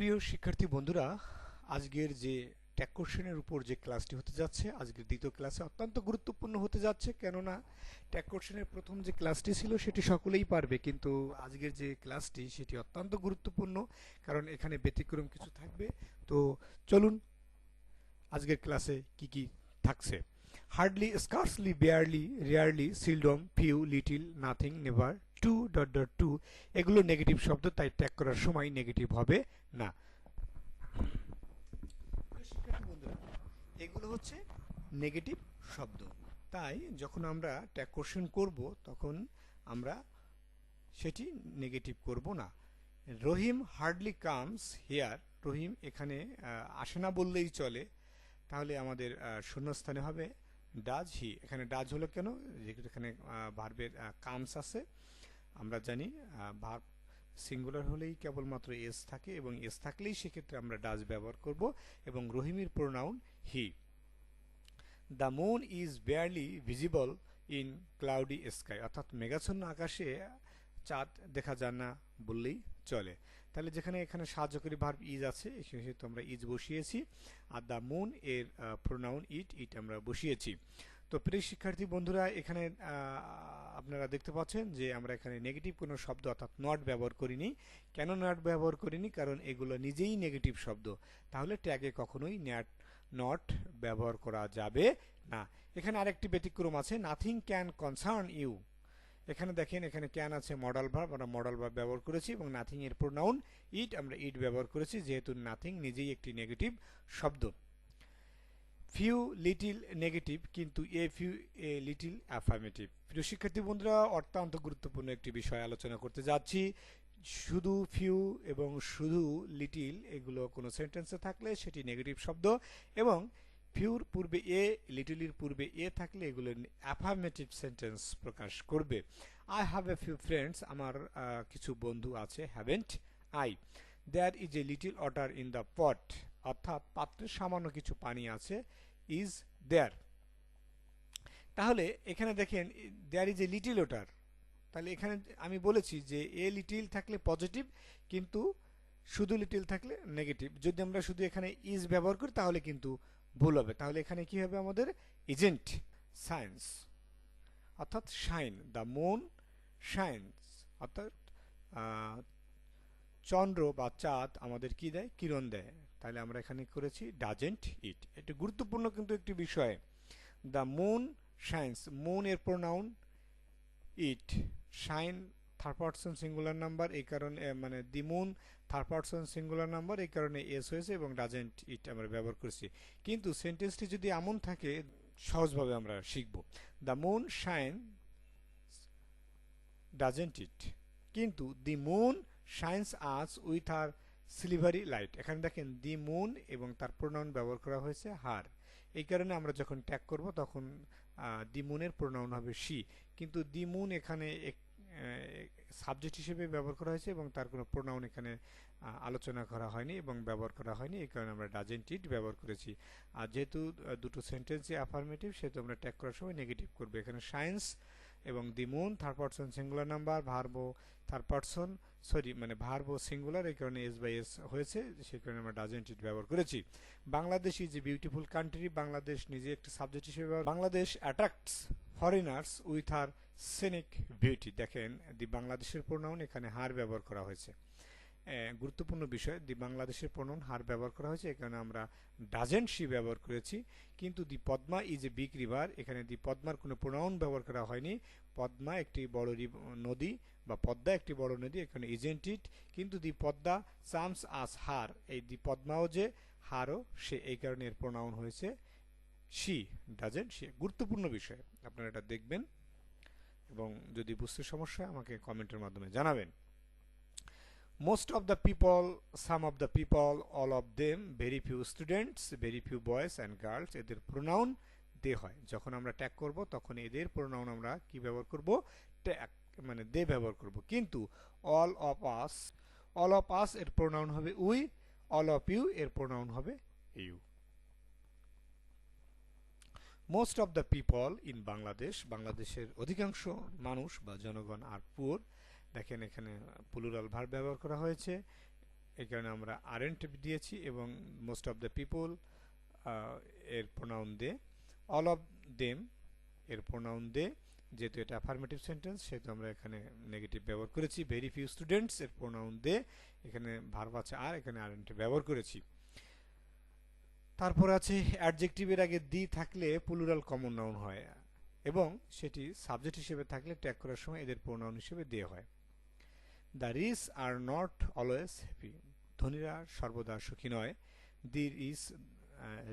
প্রিয় শিক্ষার্থী বন্ধুরা, আজকের যে ট্যাগ কোশ্চেনের উপর যে ক্লাসটি হতে যাচ্ছে, আজকের দ্বিতীয় ক্লাসে অত্যন্ত গুরুত্বপূর্ণ হতে যাচ্ছে। কেননা ট্যাগ কোশ্চেনের প্রথম যে ক্লাসটি ছিল সেটি সকলেই পারবে, কিন্তু আজকের যে ক্লাসটি সেটি অত্যন্ত গুরুত্বপূর্ণ, কারণ এখানে ব্যতিক্রম কিছু থাকবে। তো চলুন আজকের ক্লাসে কি কি থাকছে। Hardly, scarcely, barely, rarely, seldom, few, little, nothing, never, to dot dot to এগুলো নেগেটিভ শব্দ, তাই ট্যাগ করার সময় নেগেটিভ হবে না। শিক্ষার্থী বন্ধুরা, এগুলো হচ্ছে নেগেটিভ শব্দ, তাই যখন আমরা ট্যাগ কোশ্চেন করব তখন আমরা সেটি নেগেটিভ করব না। রহিম হার্ডলি কামস হিয়ার, রহিম এখানে আসে না বললেই চলে, তাহলে আমাদের শূন্যস্থানে হবে ডাজ হি। এখানে ডাজ হলো কেন? যেহেতু এখানে ভার্বের কামস আছে, আমরা জানি ভার্ব সিঙ্গুলার হলেই কেবলমাত্র এস থাকে, এবং এস থাকলেই সেক্ষেত্রে আমরা ডাজ ব্যবহার করব, এবং রহিমের pronoun he. The moon is barely visible in cloudy sky, অর্থাৎ মেঘাচ্ছন্ন আকাশে চাঁদ দেখা যায় না বললেই চলে। তাহলে যেখানে এখানে সাহায্যকারী ভার্ব ইজ আছে, সেহেতু আমরা ইজ বসিয়েছি, আর দ্য মুন এর প্রোনাউন ইট আমরা বসিয়েছি। তো প্রিয় শিক্ষার্থী বন্ধুরা, এখানে আপনারা দেখতে পাচ্ছেন যে আমরা এখানে নেগেটিভ কোনো শব্দ অর্থাৎ নট ব্যবহার করিনি। কেন নট ব্যবহার করিনি? কারণ এগুলো নিজেই নেগেটিভ শব্দ, তাহলে ট্যাগে কখনোই নট ব্যবহার করা যাবে না। এখানে আরেকটি ব্যতিক্রম আছে, নাথিং ক্যান কনসার্ন ইউ। এখানে দেখেন, এখানে ক্যান আছে মডাল ভার্ব, আমরা মডাল ভার্ব ব্যবহার করেছি, এবং নাথিং এর প্রোনাউন ইট, আমরা ইট ব্যবহার করেছি, যেহেতু নাথিং নিজেই একটি নেগেটিভ শব্দ। ফিউ, লিটিল নেগেটিভ, কিন্তু এ লিটিল অ্যাফার্মেটিভ। প্রিয় শিক্ষার্থী বন্ধুরা, অত্যন্ত গুরুত্বপূর্ণ একটি বিষয় আলোচনা করতে যাচ্ছি। শুধু ফিউ এবং শুধু লিটিল এগুলো কোনো সেন্টেন্সে থাকলে সেটি নেগেটিভ শব্দ, এবং ফিউর পূর্বে এ, লিটিলের পূর্বে এ থাকলে এগুলো অ্যাফার্মেটিভ সেন্টেন্স প্রকাশ করবে। I have a few friends, আমার কিছু বন্ধু আছে। Haven't I. There is a little water in the pot, অর্থাৎ পাত্রে সামান্য কিছু পানি আছে। Is there. তাহলে এখানে দেখেন there is a little water, তাহলে এখানে আমি বলেছি যে এ লিটিল থাকলে পজিটিভ, কিন্তু শুধু লিটিল থাকলে নেগেটিভ। যদি আমরা শুধু এখানে ইজ ব্যবহার করি তাহলে কিন্তু ভুল হবে। তাহলে এখানে কি হবে আমাদের? ইজেন্ট সায়েন্স, অর্থাৎ শাইন। দ্য মুন শাইন্স, অর্থাৎ চন্দ্র বা চাঁদ আমাদের কি দেয়? কিরণ দেয়। তাহলে আমরা এখানে করেছি ডাজেন্ট ইট। এটি গুরুত্বপূর্ণ কিন্তু একটি বিষয়। দ্য মুন শাইন্স, মুন এর pronoun it, shine third person singular number, এই কারণে মানে the moon third person singular number, এই কারণে এস হয়েছে, এবং ডাজেন্ট ইট আমরা ব্যবহার করেছি। কিন্তু সেন্টেন্সটি যদি এমন থাকে, সহজভাবে আমরা শিখব। The moon shine doesn't it, কিন্তু the moon shines us with her silvery light. এখানে দেখেন দি মুন এবং তার প্রোনাউন ব্যবহার করা হয়েছে হার, এই কারণে আমরা যখন ট্যাগ করব তখন দি মুনের প্রোনাউন হবে শি, কিন্তু দি মুন এখানে সাবজেক্ট হিসেবে ব্যবহার করা হয়েছে, এবং তার কোনো প্রোনাউন এখানে আলোচনা করা হয়নি এবং ব্যবহার করা হয়নি, এই কারণে আমরা ডাজেন্ট ইট ব্যবহার করেছি। আর যেহেতু দুটো সেন্টেন্সই অ্যাফার্মেটিভ, সেহেতু আমরা ট্যাগ করার সময় নেগেটিভ করবো। এখানে সায়েন্স এবং the moon third person singular number, ভার্বো থার্ড পারসন, মানে ভার্বো সিঙ্গুলার, এই কারণে এস বাই এস হয়েছে, সেই কারণে আমরা ডাজেন্ট ইট ব্যবহার করেছি। Bangladesh is a beautiful country, Bangladesh নিজে একটি সাবজেক্ট হিসেবে, Bangladesh attracts foreigners with her scenic beauty. দেখেন দি বাংলাদেশের প্রোনাউন এখানে হার ব্যবহার করা হয়েছে। গুরুত্বপূর্ণ বিষয়, দি বাংলাদেশের প্রোনাউন হার ব্যবহার করা হয়েছে, এখানে আমরা ডাজেন্ট শি ব্যবহার করেছি। কিন্তু the Padma is a big river, এখানে দি পদ্মার কোনো প্রোনাউন ব্যবহার করা হয়নি। পদ্মা একটি বড় নদী, বা পদ্মা একটি বড় নদী, এখানে ইজেন্ট ইট। কিন্তু দি পদ্মা চামস আস হার, এই দি পদ্মাও যে, হারও সে, এই কারণে এর প্রোনাউন হয়েছে শি, ডাজেন্ট শি। গুরুত্বপূর্ণ বিষয়, আপনারা এটা দেখবেন, এবং যদি বুঝতে সমস্যা আমাকে কমেন্টের মাধ্যমে জানাবেন। Most of the people, some of the people, all of them, very few students, very few boys and girls, এদের প্রোনাউন দে হয়। যখন আমরা ট্যাগ করব তখন এদের প্রোনাউন আমরা কি ব্যবহার করব? ট্যাগ মানে দে ব্যবহার করব। কিন্তু all of us এর প্রোনাউন হবে উই, all of you এর প্রোনাউন হবে you. Most of the people in Bangladesh, বাংলাদেশের অধিকাংশ মানুষ বা জনগণ আর পুয়ার। দেখেন এখানে প্লুরাল ভার্ব ব্যবহার করা হয়েছে, এই কারণে আমরা আরেন্ট দিয়েছি এবং মোস্ট অফ দ্য পিপল এর pronoun they, all of them এর প্রোনাউন দে, যেহেতু এটা অ্যাফার্মেটিভ সেন্টেন্স সেহেতু আমরা এখানে নেগেটিভ ব্যবহার করেছি। ভেরি ফিউ স্টুডেন্টস এর প্রোনাউন দে, এখানে ভার্ব আছে আর, এখানে আরেন্ট ব্যবহার করেছি। তারপর আছে অ্যাডজেক্টিভের আগে দি থাকলে প্লুরাল কমন নাউন হয় এবং সেটি সাবজেক্ট হিসেবে থাকলে ট্যাগ করার সময় এদের প্রোনাউন হিসেবে দেওয়া হয়। The rich are not always happy, ধনীরা সর্বদা সুখী নয়। দি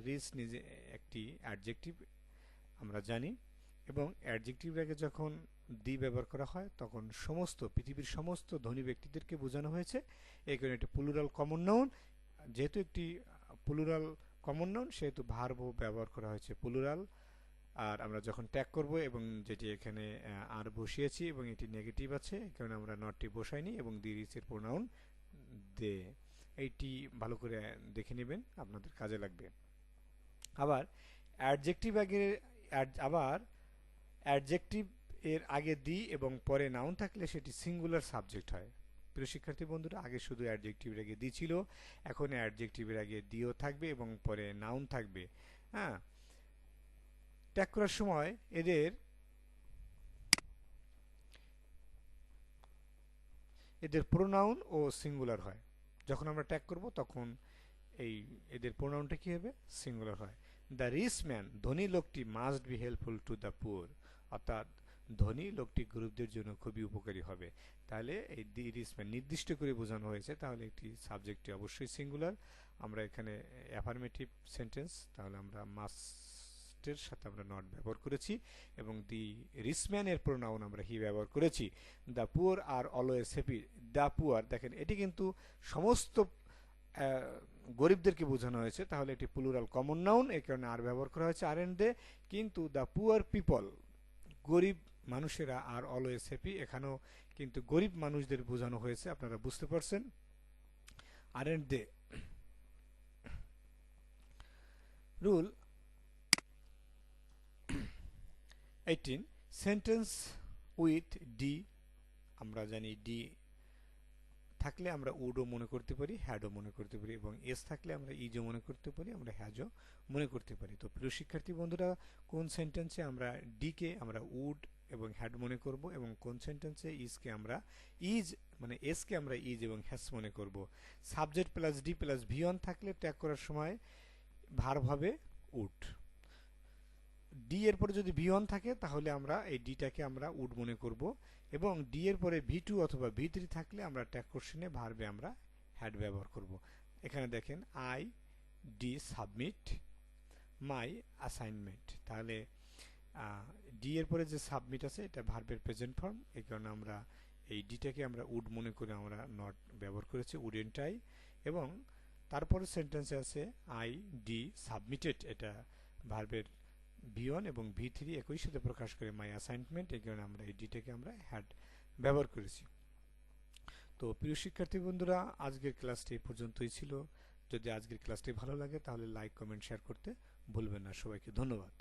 রিচ নিজে একটি অ্যাডজেক্টিভ আমরা জানি এবং অ্যাডজেক্টিভের আগে যখন দি ব্যবহার করা হয় তখন পৃথিবীর সমস্ত ধনী ব্যক্তিদেরকে বোঝানো হয়েছে। এই কারণে এটি প্লুরাল কমন নাউন। যেহেতু একটি প্লুরাল কমন নাউন সেহেতু ভার্বও ব্যবহার করা হয়েছে প্লুরাল। আর আমরা যখন ট্যাগ করব এবং যেটি এখানে আর বসিয়েছি এবং এটি নেগেটিভ আছে, এই কারণে আমরা নটটি বসাইনি এবং দি রিচের প্রোনাউন দে। এইটি ভালো করে দেখে নেবেন, আপনাদের কাজে লাগবে। আবার অ্যাডজেক্টিভ এর আগে দি এবং পরে নাউন থাকলে সেটি সিঙ্গুলার সাবজেক্ট হয়। প্রিয় শিক্ষার্থী বন্ধুরা, আগে শুধু অ্যাডজেক্টিভের আগে দি ছিল, এখন অ্যাডজেক্টিভের আগে দিও থাকবে এবং পরে নাউন থাকবে। হ্যাঁ, ট্যাগ করার সময় এদের প্রোনাউন ও সিঙ্গুলার হয়। যখন আমরা ট্যাগ করব তখন এদের প্রোনাউনটা কি হবে? সিঙ্গুলার হয়। দ্য রিচ ম্যান, ধনী লোকটি, must be helpful to the poor, অর্থাৎ ধনী লোকটি গরিবদের জন্য খুবই উপকারী হবে। তাহলে এই দি রিচ ম্যান নির্দিষ্ট করে বোঝানো হয়েছে, তাহলে একটি সাবজেক্টটি অবশ্যই সিঙ্গুলার। আমরা এখানে অ্যাফার্মেটিভ সেন্টেন্স, তাহলে আমরা মাস্টের সাথে আমরা নট ব্যবহার করেছি এবং দি রিচ ম্যান এর প্রোনাউন আমরা হি ব্যবহার করেছি। The poor are always happy, the poor, দেখেন এটি কিন্তু সমস্ত গরিবদেরকে বোঝানো হয়েছে, তাহলে এটি প্লুরাল কমন নাউন, এই কারণে আর ব্যবহার করা হয়েছে আর এন্ড দে। কিন্তু দ্য পুয়ার পিপল, গরিব মানুষেরা, আর অলওয়েজ হ্যাপি, এখানেও কিন্তু গরিব মানুষদের বোঝানো হয়েছে, আপনারা বুঝতে পারছেন। আর and the rule 18, sentence with the. আমরা জানি ডি থাকলে আমরা উডও মনে করতে পারি, হ্যাডও মনে করতে পারি, এবং এস থাকলে আমরা ইজও মনে করতে পারি, আমরা হ্যাজও মনে করতে পারি। তো প্রিয় শিক্ষার্থী বন্ধুরা, কোন সেন্টেন্সে আমরা ডিকে আমরা উড এবং হ্যাড মনে করব এবং কোন সেন্টেন্সে ইজকে আমরা এসকে আমরা ইজ এবং হ্যাজ মনে করব। Subject plus D plus V on থাকলে ট্যাগ করার সময় ভার্ব হবে উড। ডি এর পরে যদি ভি অন থাকে তাহলে আমরা এই ডিটাকে আমরা উড মনে করব এবং ডি এর পরে ভি টু অথবা ভি থ্রি থাকলে আমরা ট্যাগ কোশ্চেনে ভার্বে আমরা হ্যাড ব্যবহার করব। এখানে দেখেন I D submit my assignment, তাহলে ডি এর পরে যে সাবমিট আছে এটা ভার্বের প্রেজেন্ট ফর্ম, এই কারণে আমরা এই ডিটাকে আমরা উড মনে করে আমরা নট ব্যবহার করেছি, উডেন্ট আই। এবং তারপরে সেন্টেন্সে আছে আই ডি সাবমিটেড, এটা ভার্বের ভি1 এবং ভি3 একই সাথে প্রকাশ করে মাই অ্যাসাইনমেন্ট, এই কারণে আমরা এই ডিটাকে আমরা হ্যাড ব্যবহার করেছি। তো প্রিয় শিক্ষার্থী বন্ধুরা, আজকের ক্লাসটি এই পর্যন্তই ছিল। যদি আজকের ক্লাসটি ভালো লাগে তাহলে লাইক, কমেন্ট, শেয়ার করতে ভুলবেন না। সবাইকে ধন্যবাদ।